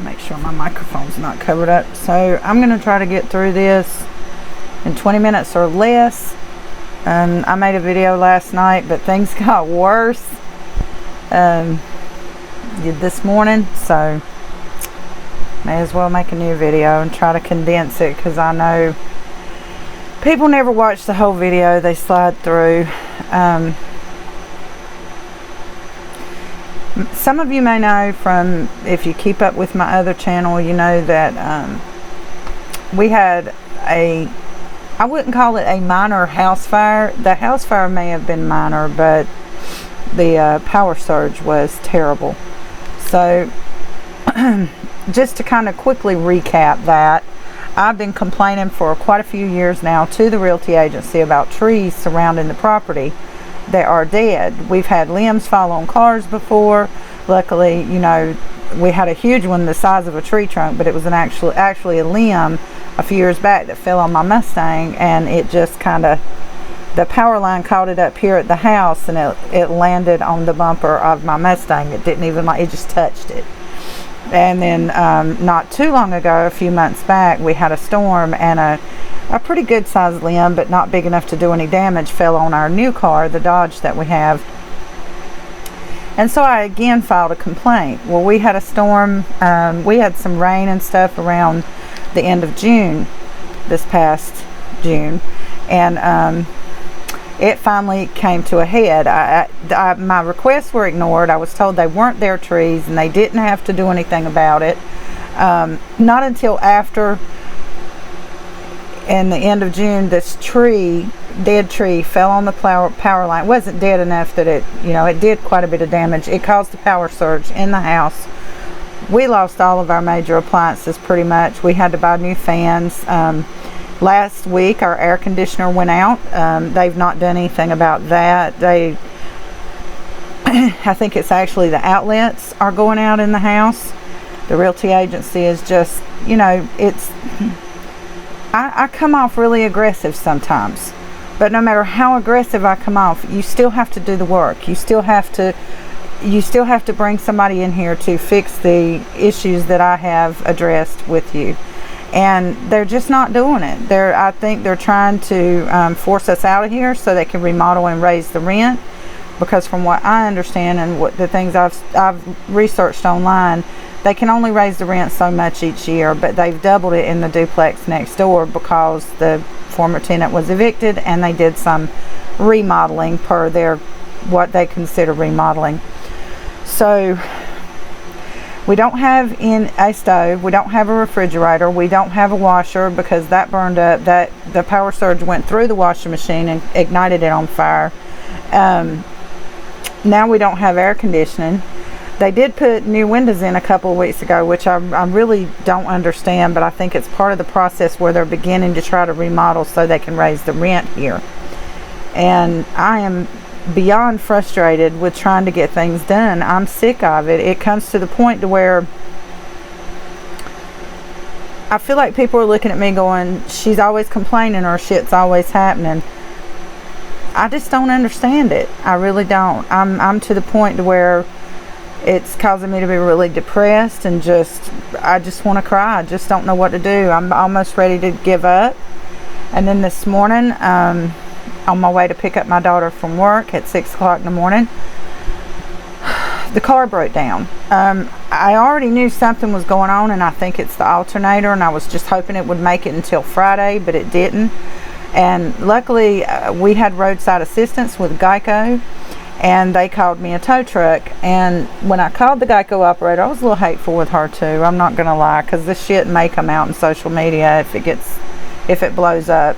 Make sure my microphone's not covered up. So I'm going to try to get through this in 20 minutes or less. I made a video last night, but things got worse this morning, so may as well make a new video and try to condense it, because I know people never watch the whole video, they slide through. Some of you may know, from if you keep up with my other channel, you know that we had I wouldn't call it a minor house fire. The house fire may have been minor, but the power surge was terrible. So just to kind of quickly recap that, I've been complaining for quite a few years now to the realty agency about trees surrounding the property that are dead. We've had limbs fall on cars before. Luckily, you know, we had a huge one the size of a tree trunk, but it was actually a limb a few years back that fell on my Mustang, and it just kind of, the power line caught it up here at the house, and it landed on the bumper of my Mustang. It didn't even, like, it just touched it. And then not too long ago, a few months back, we had a storm, and a pretty good sized limb, but not big enough to do any damage, fell on our new car, the Dodge that we have. And so I again filed a complaint. Well, we had a storm, we had some rain and stuff around the end of June, this past June, and it finally came to a head. My requests were ignored. I was told they weren't their trees and they didn't have to do anything about it. Not until after, in the end of June, this dead tree fell on the power line. It wasn't dead enough that it did quite a bit of damage. It caused a power surge in the house. We lost all of our major appliances pretty much. We had to buy new fans. Last week our air conditioner went out. They've not done anything about that. I think it's actually the outlets are going out in the house. The realty agency is just, I come off really aggressive sometimes, but no matter how aggressive I come off, you still have to do the work. You still have to bring somebody in here to fix the issues that I have addressed with you. And they're just not doing it. I think they're trying to force us out of here so they can remodel and raise the rent. Because from what I understand and what the things I've researched online, they can only raise the rent so much each year, but they've doubled it in the duplex next door because the former tenant was evicted and they did some remodeling per their, what they consider remodeling. So we don't have a stove, we don't have a refrigerator, we don't have a washer because that burned up. That the power surge went through the washing machine and ignited it on fire. Now we don't have air conditioning. They did put new windows in a couple of weeks ago, which I really don't understand, but I think it's part of the process where they're beginning to try to remodel so they can raise the rent here. And I am beyond frustrated with trying to get things done. I'm sick of it. It comes to the point to where I feel like people are looking at me going, she's always complaining or shit's always happening. I just don't understand it. I really don't. I'm to the point to where it's causing me to be really depressed and I just want to cry. I just don't know what to do. I'm almost ready to give up. And then this morning, on my way to pick up my daughter from work at 6 o'clock in the morning, the car broke down. I already knew something was going on, and I think it's the alternator, and I was just hoping it would make it until Friday, but it didn't. And luckily we had roadside assistance with Geico, and they called me a tow truck. And when I called the Geico operator, I was a little hateful with her too, I'm not gonna lie, because this shit may come out in social media if it blows up,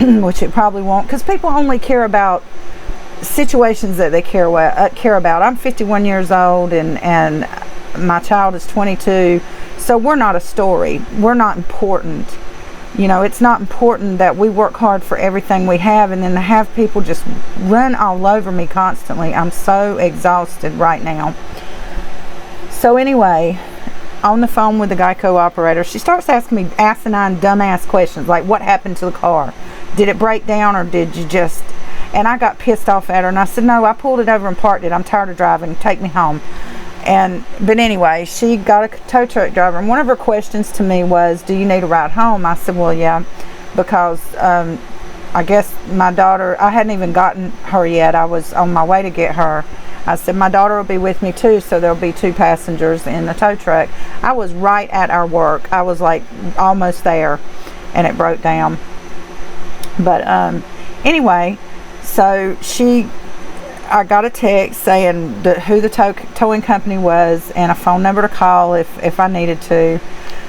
which it probably won't, because people only care about situations that they care about. I'm 51 years old and my child is 22, so we're not a story. We're not important. It's not important that we work hard for everything we have, and then to have people just run all over me constantly. I'm so exhausted right now. So anyway, on the phone with the Geico operator, she starts asking me asinine, dumbass questions like, what happened to the car? Did it break down, or did you just... And I got pissed off at her, and I said, no, I pulled it over and parked it. I'm tired of driving. Take me home. But anyway, she got a tow truck driver, and one of her questions to me was, do you need a ride home? I said, well, yeah, because I guess my daughter, I hadn't even gotten her yet. I was on my way to get her. I said, my daughter will be with me too, so there'll be 2 passengers in the tow truck. I was right at our work. I was like almost there, and it broke down. But anyway, so I got a text saying who the towing company was and a phone number to call if I needed to.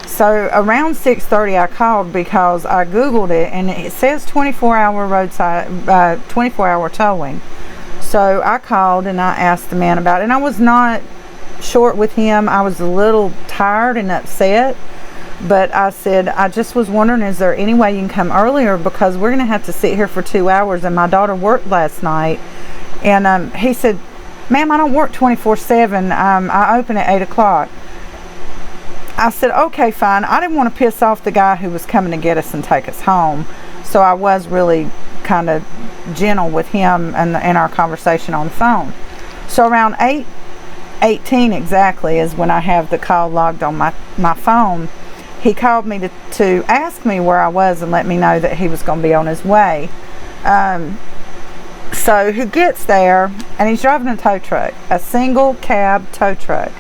So around 6:30 I called because I Googled it, and it says 24-hour roadside, 24-hour towing. So I called and I asked the man about it, and I was not short with him. I was a little tired and upset, but I said, I just was wondering, is there any way you can come earlier, because we're going to have to sit here for 2 hours, and my daughter worked last night. And he said, ma'am, I don't work 24/7. I open at 8 o'clock. I said, okay, fine. I didn't want to piss off the guy who was coming to get us and take us home, so I was really kind of gentle with him and in our conversation on the phone. So around 8:18 exactly is when I have the call logged on my phone. He called me to ask me where I was and let me know that he was going to be on his way. So he gets there, and he's driving a tow truck, a single cab tow truck,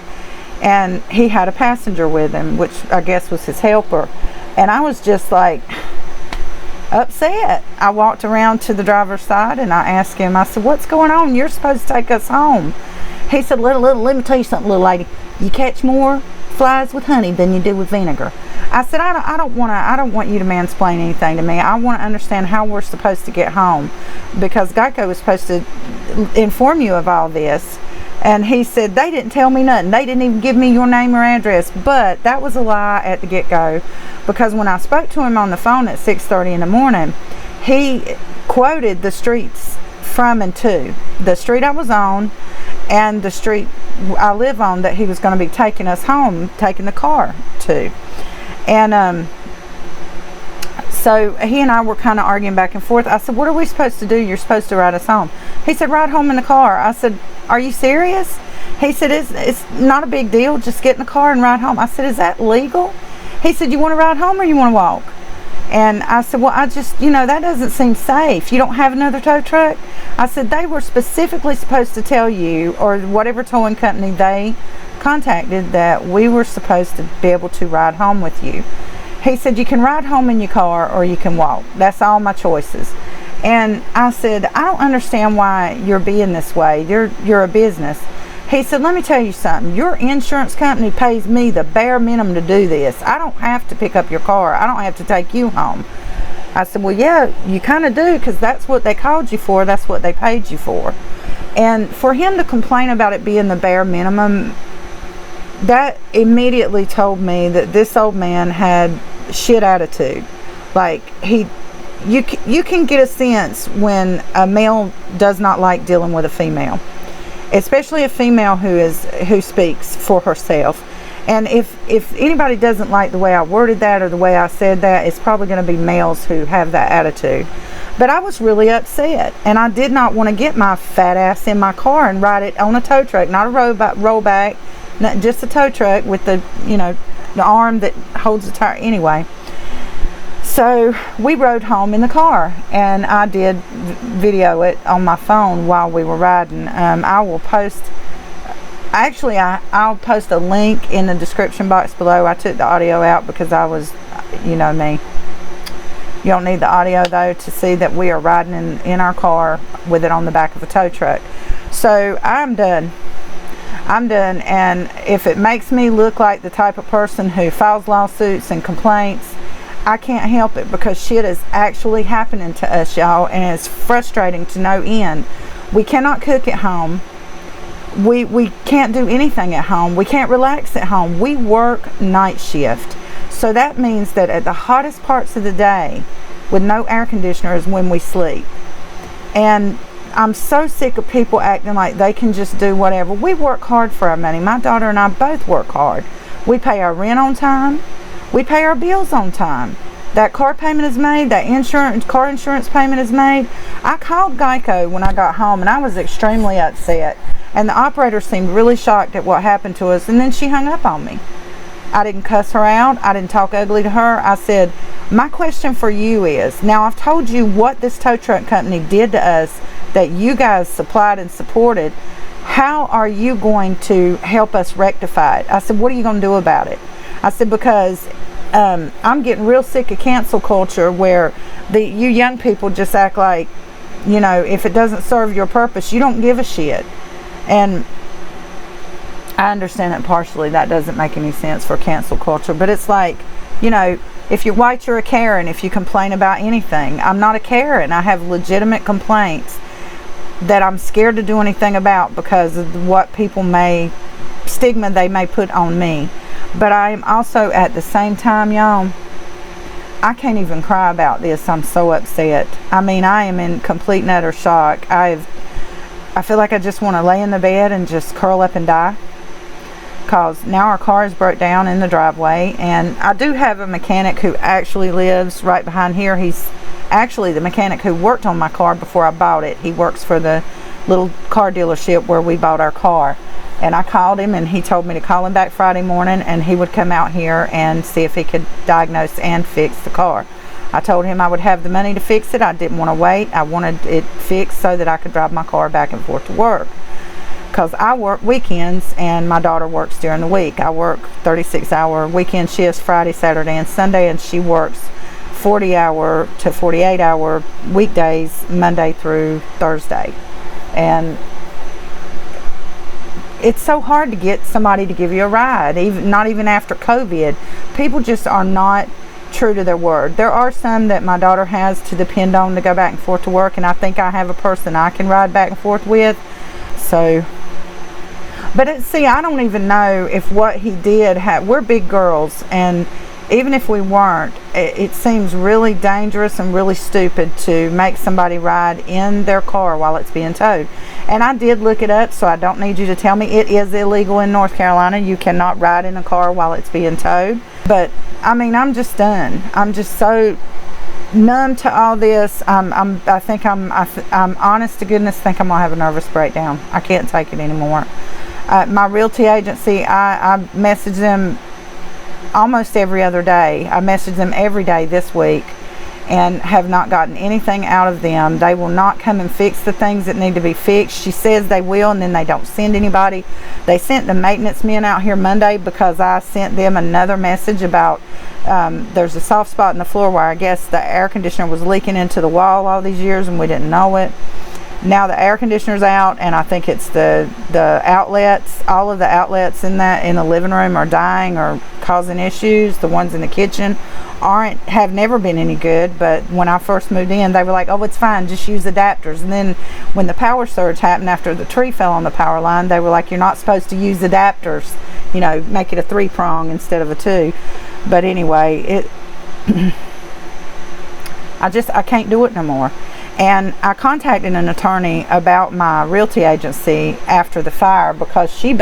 and he had a passenger with him, which I guess was his helper. And I was just like upset. I walked around to the driver's side and I asked him, I said, what's going on? You're supposed to take us home. He said, let me tell you something, little lady. You catch more flies with honey than you do with vinegar. I said, I don't want you to mansplain anything to me. I want to understand how we're supposed to get home, because Geico was supposed to inform you of all this. And he said, they didn't tell me nothing. They didn't even give me your name or address. But that was a lie at the get-go, because when I spoke to him on the phone at 6:30 in the morning, he quoted the streets from and to. The street I was on and the street I live on that he was going to be taking us home, taking the car to. And so he and I were kind of arguing back and forth. I said, what are we supposed to do? You're supposed to ride us home. He said, ride home in the car. I said, are you serious? He said, it's not a big deal. Just get in the car and ride home. I said, is that legal? He said, you want to ride home or you want to walk? And I said, well, I just, that doesn't seem safe. You don't have another tow truck? I said, they were specifically supposed to tell you, or whatever towing company they contacted, that we were supposed to be able to ride home with you. He said, you can ride home in your car or you can walk. That's all my choices. And I said, I don't understand why you're being this way. You're a business. He said, let me tell you something. Your insurance company pays me the bare minimum to do this. I don't have to pick up your car. I don't have to take you home. I said, well, yeah, you kind of do, because that's what they called you for. That's what they paid you for. And for him to complain about it being the bare minimum, that immediately told me that this old man had shit attitude. Like, you can get a sense when a male does not like dealing with a female, especially a female who speaks for herself. And if anybody doesn't like the way I worded that or the way I said that, it's probably going to be males who have that attitude. But I was really upset, and I did not want to get my fat ass in my car and ride it on a tow truck, not a rollback, not just a tow truck with the arm that holds the tire. Anyway, so we rode home in the car, and I did video it on my phone while we were riding. I'll post a link in the description box below. I took the audio out because I was, me. You don't need the audio though to see that we are riding in our car with it on the back of a tow truck. So I'm done, and if it makes me look like the type of person who files lawsuits and complaints, I can't help it, because shit is actually happening to us, y'all, and it's frustrating to no end. We cannot cook at home. We can't do anything at home. We can't relax at home. We work night shift. So that means that at the hottest parts of the day, with no air conditioner, is when we sleep. And I'm so sick of people acting like they can just do whatever. We work hard for our money. My daughter and I both work hard. We pay our rent on time. We pay our bills on time. That car payment is made. That car insurance payment is made. I called Geico when I got home, and I was extremely upset. And the operator seemed really shocked at what happened to us, and then she hung up on me. I didn't cuss her out. I didn't talk ugly to her. I said, my question for you is, now I've told you what this tow truck company did to us that you guys supplied and supported. How are you going to help us rectify it? I said, what are you going to do about it? I said, because I'm getting real sick of cancel culture where you young people just act like, you know, if it doesn't serve your purpose, you don't give a shit. And I understand that partially that doesn't make any sense for cancel culture, but it's like, you know, if you're white, you're a Karen. If you complain about anything, I'm not a Karen. I have legitimate complaints that I'm scared to do anything about because of what stigma they may put on me. But I'm also, at the same time, y'all, I can't even cry about this. I'm so upset. I mean, I am in complete and utter shock. I feel like I just want to lay in the bed and just curl up and die. Because now our car is broke down in the driveway, and I do have a mechanic who actually lives right behind here. He's actually the mechanic who worked on my car before I bought it. He works for the little car dealership where we bought our car. And I called him, and he told me to call him back Friday morning, and he would come out here and see if he could diagnose and fix the car. I told him I would have the money to fix it. I didn't want to wait. I wanted it fixed so that I could drive my car back and forth to work. Because I work weekends and my daughter works during the week. I work 36-hour weekend shifts Friday, Saturday, and Sunday, and she works 40-hour to 48-hour weekdays Monday through Thursday. And it's so hard to get somebody to give you a ride, not even after COVID. People just are not true to their word. There are some that my daughter has to depend on to go back and forth to work, and I think I have a person I can ride back and forth with. So, but see, I don't even know if what he did we're big girls, and even if we weren't, it seems really dangerous and really stupid to make somebody ride in their car while it's being towed. And I did look it up, so I don't need you to tell me. It is illegal in North Carolina. You cannot ride in a car while it's being towed. But I mean, I'm just done. I'm just so numb to all this. I'm honest to goodness think I'm gonna have a nervous breakdown. I can't take it anymore. My realty agency, I message them almost every other day. I message them every day this week and have not gotten anything out of them. They will not come and fix the things that need to be fixed. She says they will, and then they don't send anybody. They sent the maintenance men out here Monday because I sent them another message about there's a soft spot in the floor where I guess the air conditioner was leaking into the wall all these years and we didn't know it. Now the air conditioner's out, and I think it's the outlets. All of the outlets in the living room are dying or causing issues. The ones in the kitchen have never been any good, but when I first moved in, they were like, oh, it's fine, just use adapters. And then when the power surge happened after the tree fell on the power line, they were like, you're not supposed to use adapters, you know, make it a 3-prong instead of a 2. But anyway, I can't do it no more. And I contacted an attorney about my realty agency after the fire because she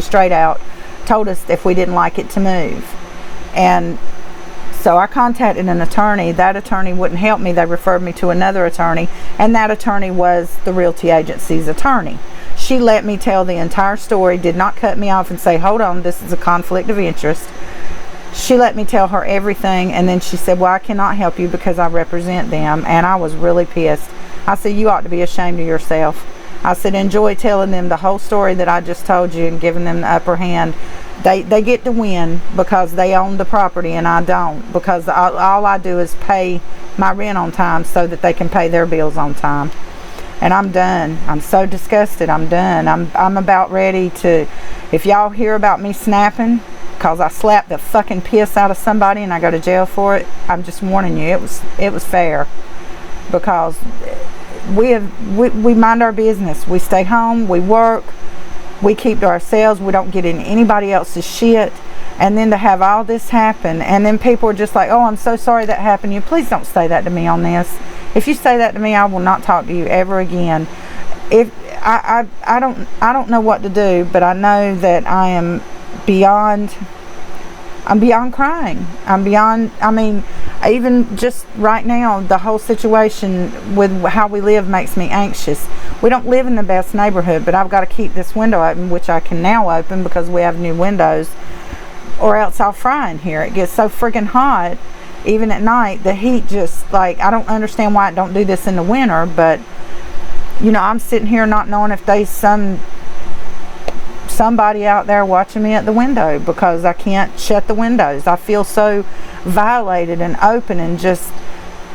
straight out told us if we didn't like it to move. And so I contacted an attorney. That attorney wouldn't help me. They referred me to another attorney, and that attorney was the realty agency's attorney. She let me tell the entire story, did not cut me off and say, hold on, this is a conflict of interest. She let me tell her everything, and then she said, well, I cannot help you because I represent them. And I was really pissed. I said, you ought to be ashamed of yourself. I said, enjoy telling them the whole story that I just told you and giving them the upper hand. They get to win because they own the property and I don't, because all I do is pay my rent on time so that they can pay their bills on time. And I'm done. I'm so disgusted. I'm done. I'm about ready to, if y'all hear about me snapping because I slapped the fucking piss out of somebody and I go to jail for it, I'm just warning you, it was fair. Because we mind our business. We stay home, we work, we keep to ourselves, we don't get in anybody else's shit. And then to have all this happen, and then people are just like, oh, I'm so sorry that happened to you. Please don't say that to me on this. If you say that to me, I will not talk to you ever again. If I don't know what to do, but I know that I'm beyond crying. I mean, even just right now, the whole situation with how we live makes me anxious. We don't live in the best neighborhood, but I've got to keep this window open, which I can now open because we have new windows, or else I'll fry in here. It gets so freaking hot, even at night. The heat just, like, I don't understand why I don't do this in the winter, but you know, I'm sitting here not knowing if there's somebody out there watching me at the window because I can't shut the windows. I feel so violated and open and just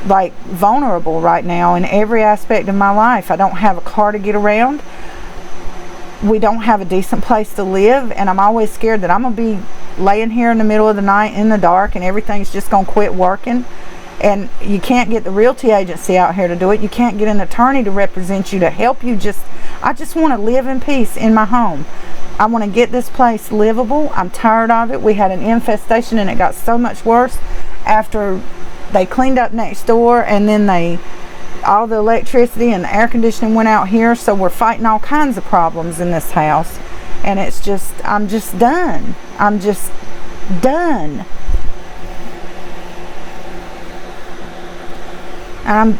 like vulnerable right now in every aspect of my life. I don't have a car to get around. We don't have a decent place to live, and I'm always scared that I'm gonna be laying here in the middle of the night in the dark and everything's just gonna quit working. And you can't get the realty agency out here to do it. You can't get an attorney to represent you, to help you. I just want to live in peace in my home. I want to get this place livable. I'm tired of it. We had an infestation and it got so much worse after they cleaned up next door, and then all the electricity and the air conditioning went out here, so we're fighting all kinds of problems in this house. And it's just, I'm just done. I'm just done. And I'm